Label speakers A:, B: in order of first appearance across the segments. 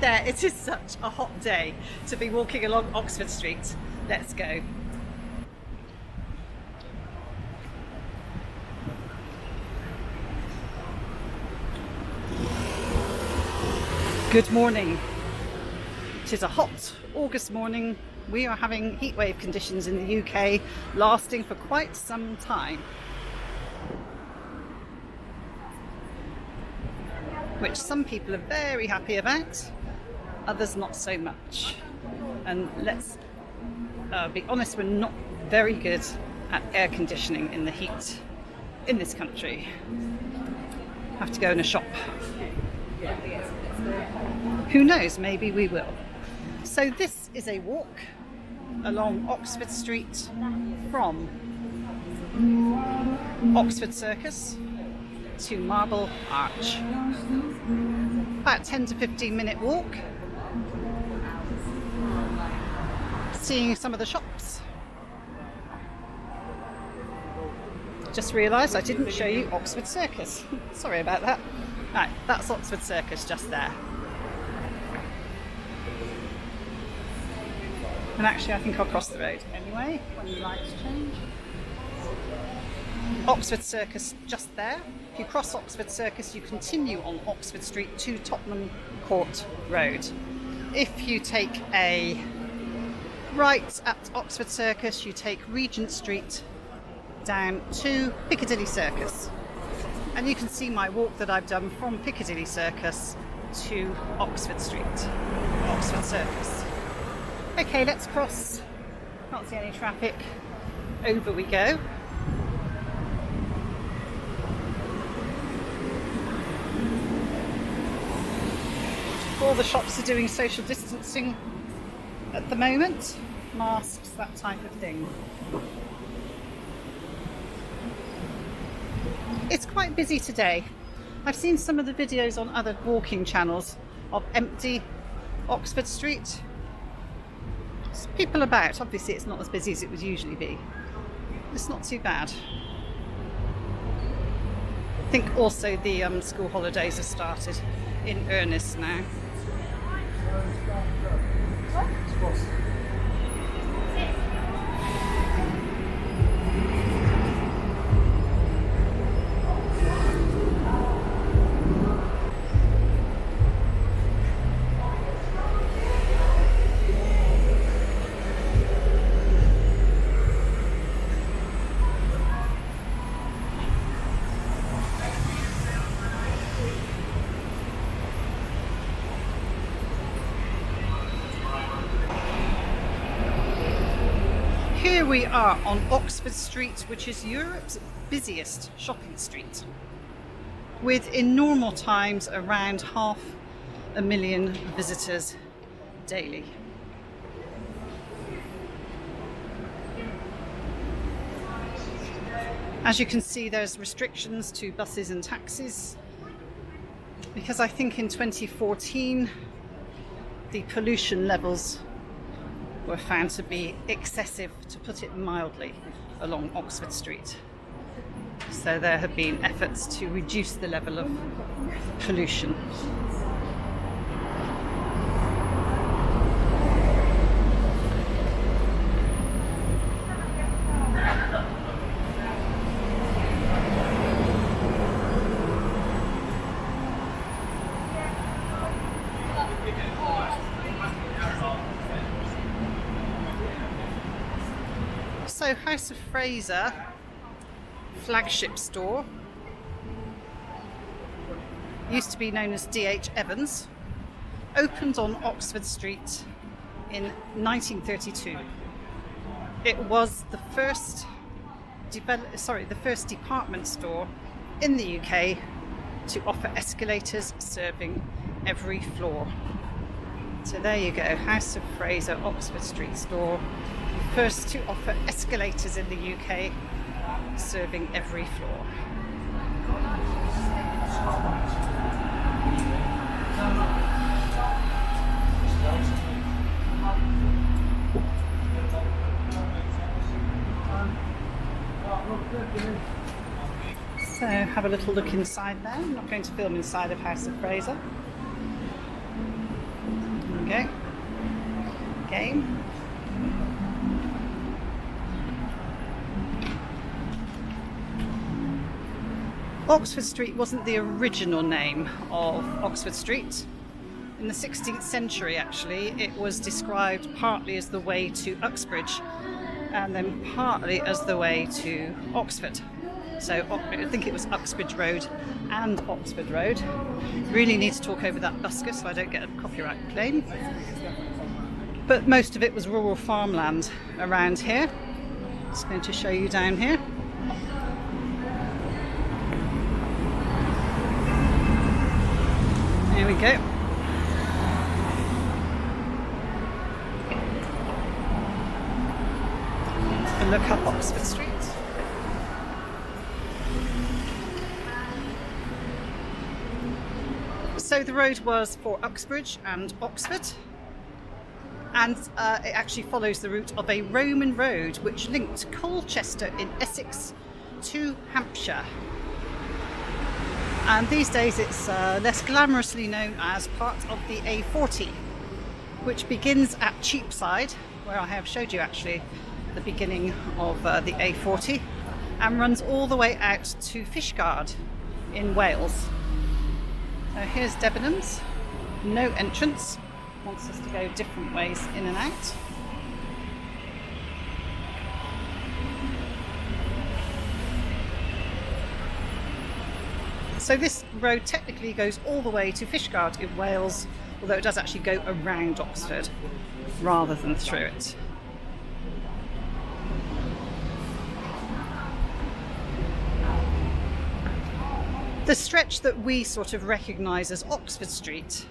A: there, it is such a hot day to be walking along Oxford Street. Let's go. Good morning. It is a hot August morning. We are having heatwave conditions in the UK lasting for quite some time, which some people are very happy about, others not so much. And let's be honest, we're not very good at air conditioning in the heat in this country. Have to go in a shop. Who knows, maybe we will. So this is a walk along Oxford Street from Oxford Circus to Marble Arch. About 10 to 15 minute walk. Seeing some of the shops. Just realised I didn't show you Oxford Circus. Sorry about that. Right, that's Oxford Circus just there. And actually I think I'll cross the road anyway when the lights change. Oxford Circus just there. If you cross Oxford Circus, you continue on Oxford Street to Tottenham Court Road. If you take a right at Oxford Circus, you take Regent Street down to Piccadilly Circus. And you can see my walk that I've done from Piccadilly Circus to Oxford Street, Oxford Circus. Okay, let's cross. Can't see any traffic. Over we go. All the shops are doing social distancing at the moment. Masks, that type of thing. It's quite busy today. I've seen some of the videos on other walking channels of empty Oxford Street. There's people about. Obviously it's not as busy as it would usually be. It's not too bad. I think also the school holidays have started in earnest now. Here we are on Oxford Street, which is Europe's busiest shopping street, with in normal times around 500,000 visitors daily. As you can see, there's restrictions to buses and taxis, because I think in 2014 the pollution levels were found to be excessive, to put it mildly, along Oxford Street. So there have been efforts to reduce the level of pollution. So House of Fraser flagship store, used to be known as D.H. Evans, opened on Oxford Street in 1932. It was the first department store in the UK to offer escalators serving every floor. So there you go, House of Fraser, Oxford Street store. First to offer escalators in the UK, serving every floor. So have a little look inside there. I'm not going to film inside of House of Fraser. go. Game. Oxford Street wasn't the original name of Oxford Street. In the 16th century, actually, it was described partly as the way to Uxbridge and then partly as the way to Oxford. So I think it was Uxbridge Road and Oxford Road. Really need to talk over that busker so I don't get a copyright claim. But most of it was rural farmland around here. Just going to show you down here. There we go. Let's look up Oxford Street. So the road was for Uxbridge and Oxford, and it actually follows the route of a Roman road which linked Colchester in Essex to Hampshire. And these days it's less glamorously known as part of the A40, which begins at Cheapside, where I have showed you actually the beginning of the A40, and runs all the way out to Fishguard in Wales. So here's Debenhams, no entrance, wants us to go different ways in and out. So this road technically goes all the way to Fishguard in Wales, although it does actually go around Oxford rather than through it. The stretch that we sort of recognise as Oxford Street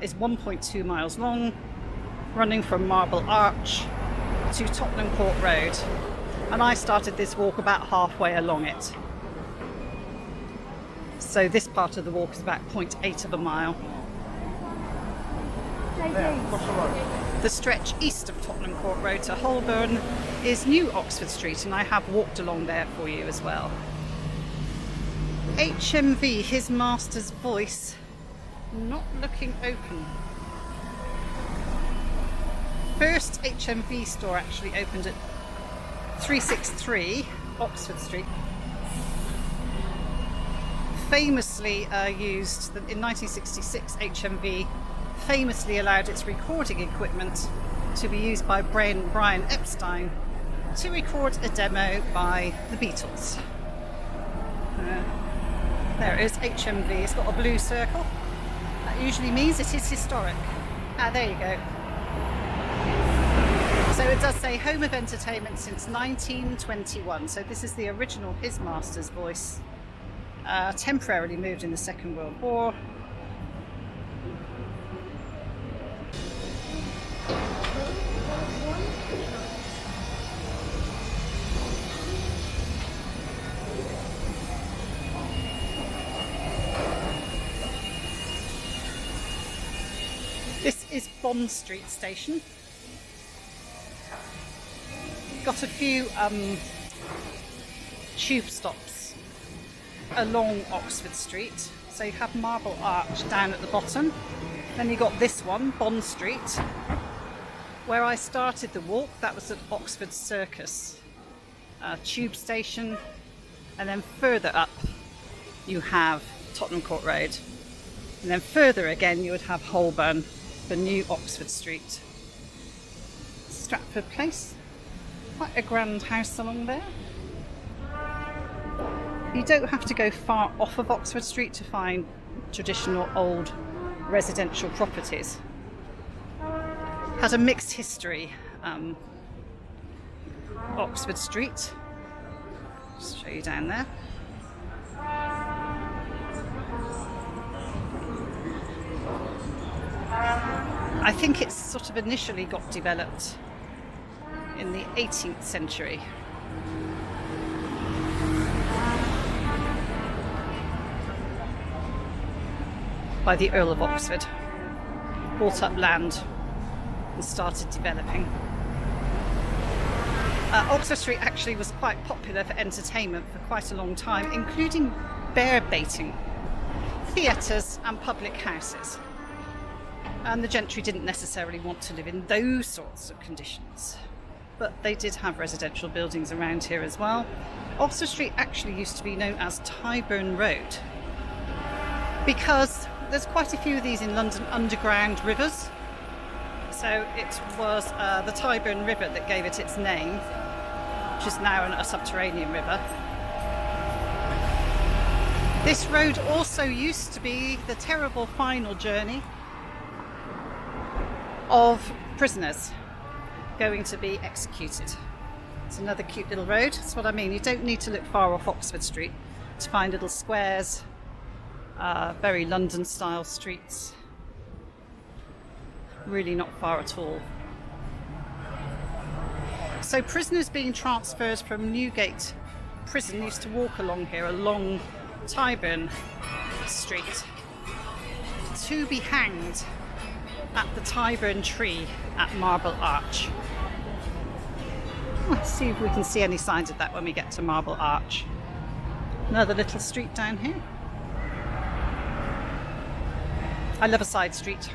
A: is 1.2 miles long, running from Marble Arch to Tottenham Court Road, and I started this walk about halfway along it. So this part of the walk is about 0.8 of a mile. The stretch east of Tottenham Court Road to Holborn is New Oxford Street, and I have walked along there for you as well. HMV, His Master's Voice, not looking open. First HMV store actually opened at 363 Oxford Street. Famously used in 1966, HMV famously allowed its recording equipment to be used by Brian Epstein to record a demo by the Beatles. There it is, HMV. It's got a blue circle. That usually means it is historic. There you go. So it does say home of entertainment since 1921. So this is the original His Master's Voice. Temporarily moved in the Second World War. This is Bond Street Station. Got a few tube stops along Oxford Street. So you have Marble Arch down at the bottom. Then you got this one, Bond Street, where I started the walk. That was at Oxford Circus tube station. And then further up you have Tottenham Court Road. And then further again you would have Holborn, the New Oxford Street. Stratford Place. Quite a grand house along there. You don't have to go far off of Oxford Street to find traditional old residential properties. Has a mixed history, Oxford Street. Just show you down there. I think it's sort of initially got developed in the 18th century. By the Earl of Oxford. Bought up land and started developing. Oxford Street actually was quite popular for entertainment for quite a long time, including bear baiting, theatres and public houses. And the gentry didn't necessarily want to live in those sorts of conditions. But they did have residential buildings around here as well. Oxford Street actually used to be known as Tyburn Road because there's quite a few of these in London underground rivers. So it was the Tyburn River that gave it its name, which is now a subterranean river. This road also used to be the terrible final journey of prisoners going to be executed. It's another cute little road. That's what I mean. You don't need to look far off Oxford Street to find little squares, very London style streets. Really not far at all. So prisoners being transferred from Newgate prison used to walk along here, along Tyburn Street, to be hanged at the Tyburn tree at Marble Arch. Let's see if we can see any signs of that when we get to Marble Arch. Another little street down here. I love a side street.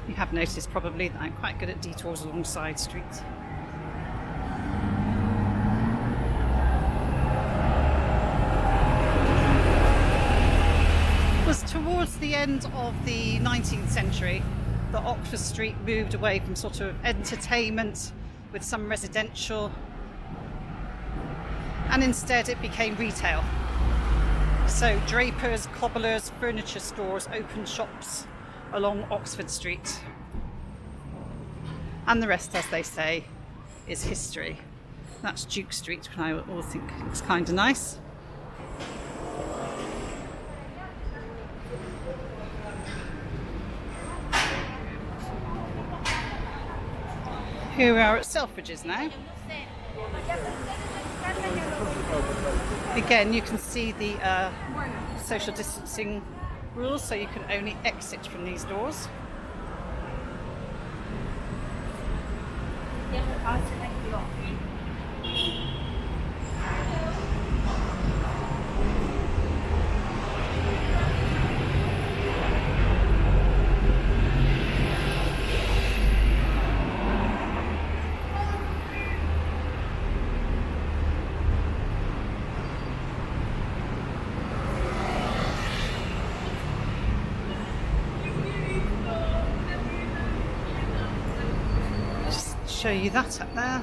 A: You have noticed probably that I'm quite good at detours along side streets. It was towards the end of the 19th century that Oxford Street moved away from sort of entertainment with some residential, and instead it became retail. So drapers, cobblers, furniture stores opened shops along Oxford Street. And the rest, as they say, is history. That's Duke Street, which I all think looks kind of nice. Here we are at Selfridges now. Again, you can see the social distancing rules, so you can only exit from these doors. Show you that up there.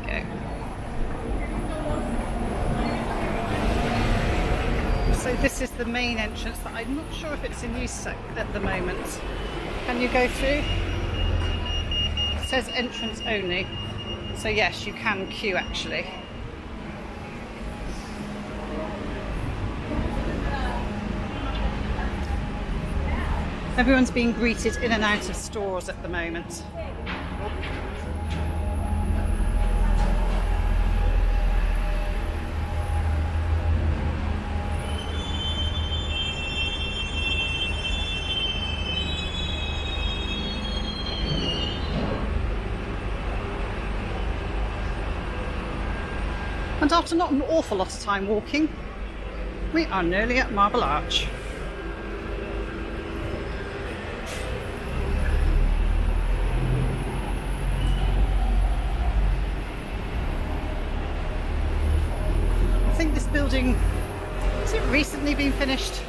A: Go. So this is the main entrance that I'm not sure if it's in use at the moment. Can you go through? It says entrance only. So yes, you can queue actually. Everyone's being greeted in and out of stores at the moment. And after not an awful lot of time walking, we are nearly at Marble Arch. I think this building, has it recently been finished?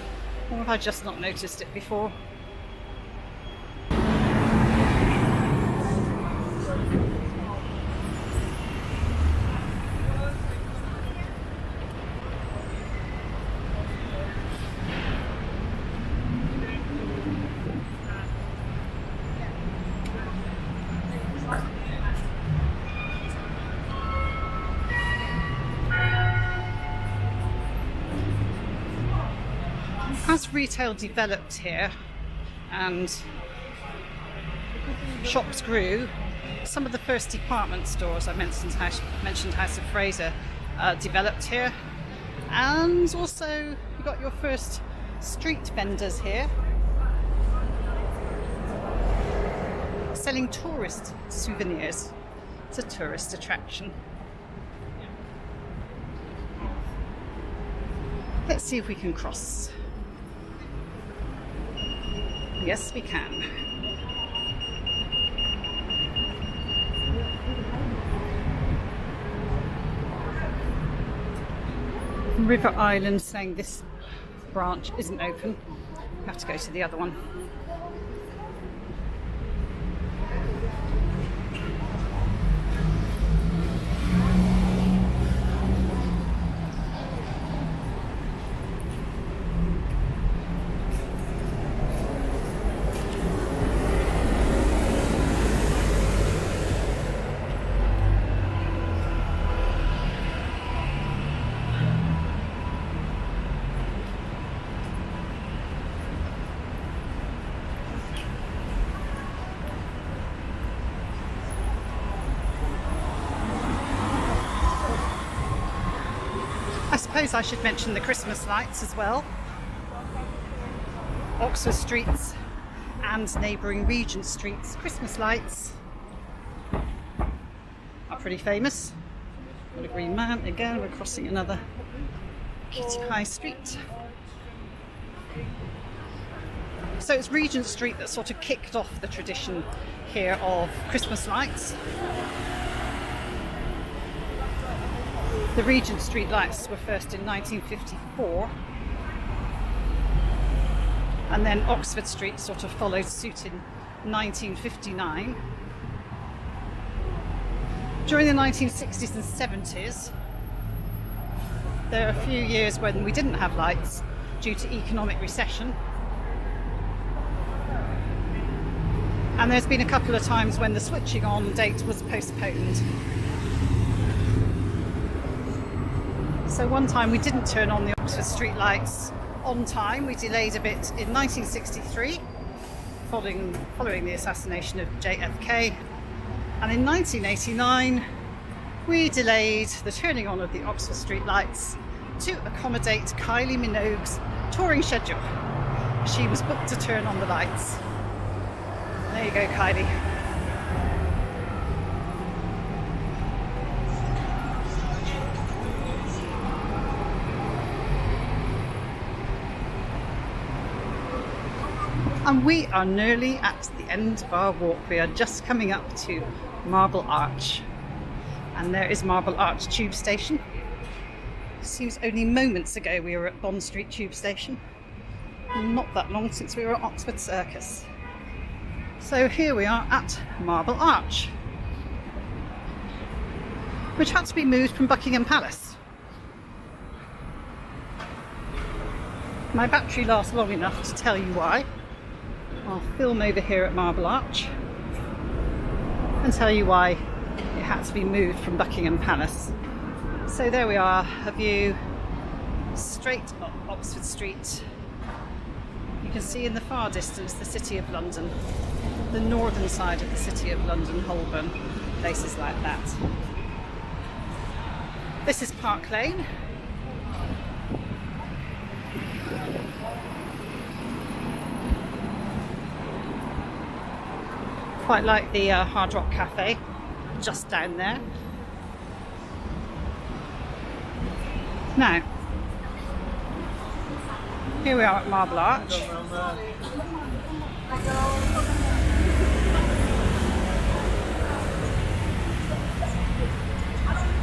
A: Or have I just not noticed it before? As retail developed here and shops grew, some of the first department stores, I mentioned House of Fraser, developed here, and also you got your first street vendors here selling tourist souvenirs. It's a tourist attraction. Let's see if we can cross. Yes, we can. River Island saying this branch isn't open. We have to go to the other one. I suppose I should mention the Christmas lights as well. Oxford Street's and neighbouring Regent Street's Christmas lights are pretty famous. Got a green man again, we're crossing another kitty high street. So it's Regent Street that sort of kicked off the tradition here of Christmas lights. The Regent Street lights were first in 1954, and then Oxford Street sort of followed suit in 1959. During the 1960s and 70s, there were a few years when we didn't have lights due to economic recession. And there's been a couple of times when the switching on date was postponed. So one time we didn't turn on the Oxford Street lights on time. We delayed a bit in 1963, following the assassination of JFK. And in 1989, we delayed the turning on of the Oxford Street lights to accommodate Kylie Minogue's touring schedule. She was booked to turn on the lights. There you go, Kylie. And we are nearly at the end of our walk. We are just coming up to Marble Arch. And there is Marble Arch Tube Station. It seems only moments ago we were at Bond Street Tube Station. Not that long since we were at Oxford Circus. So here we are at Marble Arch, which had to be moved from Buckingham Palace. My battery lasts long enough to tell you why. I'll film over here at Marble Arch and tell you why it had to be moved from Buckingham Palace. So there we are, a view straight up Oxford Street. You can see in the far distance the City of London, the northern side of the City of London, Holborn, places like that. This is Park Lane. Quite like the Hard Rock Cafe just down there. Now, here we are at Marble Arch.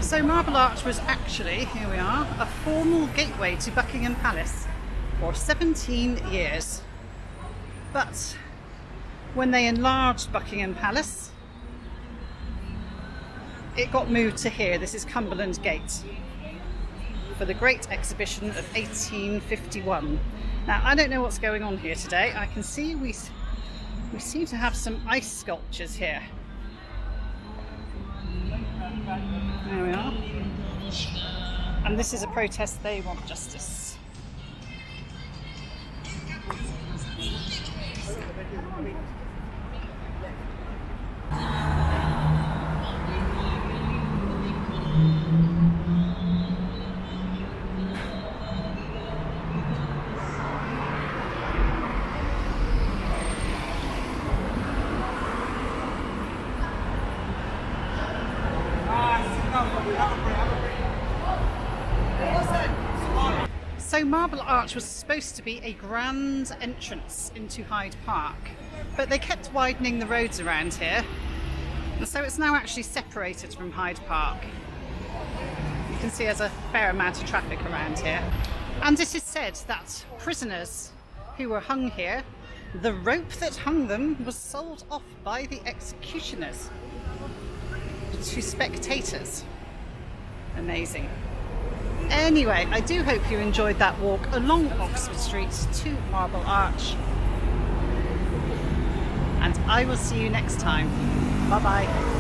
A: So Marble Arch was actually, here we are, a formal gateway to Buckingham Palace for 17 years. But when they enlarged Buckingham Palace, it got moved to here. This is Cumberland Gate for the Great Exhibition of 1851. Now, I don't know what's going on here today. I can see we seem to have some ice sculptures here. There we are. And this is a protest. They want justice. So Marble Arch was supposed to be a grand entrance into Hyde Park, but they kept widening the roads around here, and so it's now actually separated from Hyde Park. You can see there's a fair amount of traffic around here. And it is said that prisoners who were hung here, the rope that hung them was sold off by the executioners to spectators. Amazing. Anyway, I do hope you enjoyed that walk along Oxford Street to Marble Arch. And I will see you next time. Bye bye.